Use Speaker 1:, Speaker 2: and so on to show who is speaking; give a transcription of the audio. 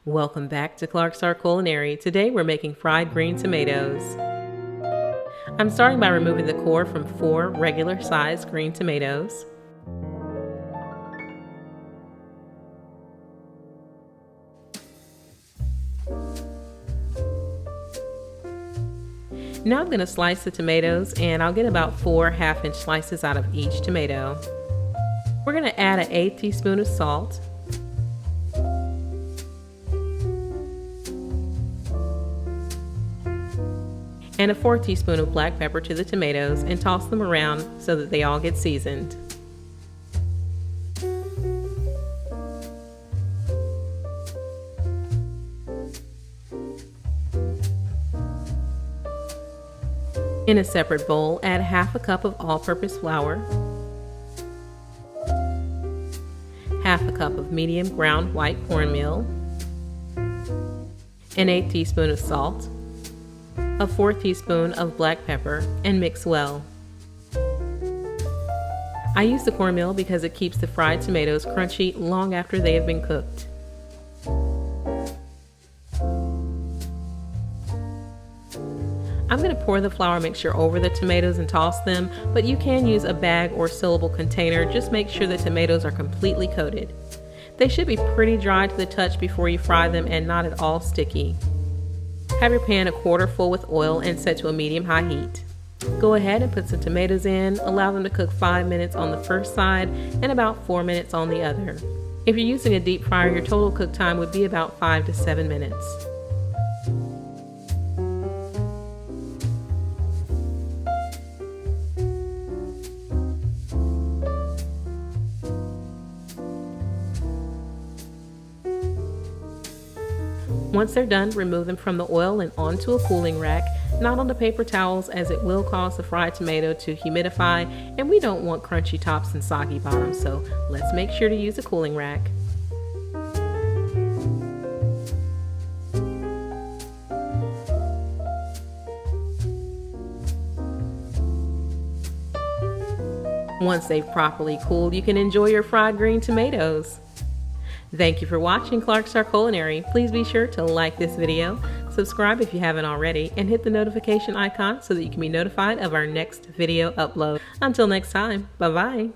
Speaker 1: Welcome back to Clark's Art Culinary. Today we're making fried green tomatoes. I'm starting by removing the core from 4 regular-sized green tomatoes. Now I'm going to slice the tomatoes, and I'll get about 4 half-inch slices out of each tomato. We're going to add an 1/8 teaspoon of salt, and a 4 teaspoon of black pepper to the tomatoes, and toss them around so that they all get seasoned. In a separate bowl, add half a cup of all-purpose flour, half a cup of medium ground white cornmeal, an 1/8 teaspoon of salt, a 4 teaspoon of black pepper, and mix well. I use the cornmeal because it keeps the fried tomatoes crunchy long after they have been cooked. I'm going to pour the flour mixture over the tomatoes and toss them, but you can use a bag or sealable container. Just make sure the tomatoes are completely coated. They should be pretty dry to the touch before you fry them and not at all sticky. Have your pan a quarter full with oil and set to a medium-high heat. Go ahead and put some tomatoes in, allow them to cook 5 minutes on the first side and about 4 minutes on the other. If you're using a deep fryer, your total cook time would be about 5 to 7 minutes. Once they're done, remove them from the oil and onto a cooling rack, not onto paper towels as it will cause the fried tomato to humidify, and we don't want crunchy tops and soggy bottoms, so let's make sure to use a cooling rack. Once they've properly cooled, you can enjoy your fried green tomatoes. Thank you for watching Clark's Art Culinary. Please be sure to like this video, subscribe if you haven't already, and hit the notification icon so that you can be notified of our next video upload. Until next time, bye-bye.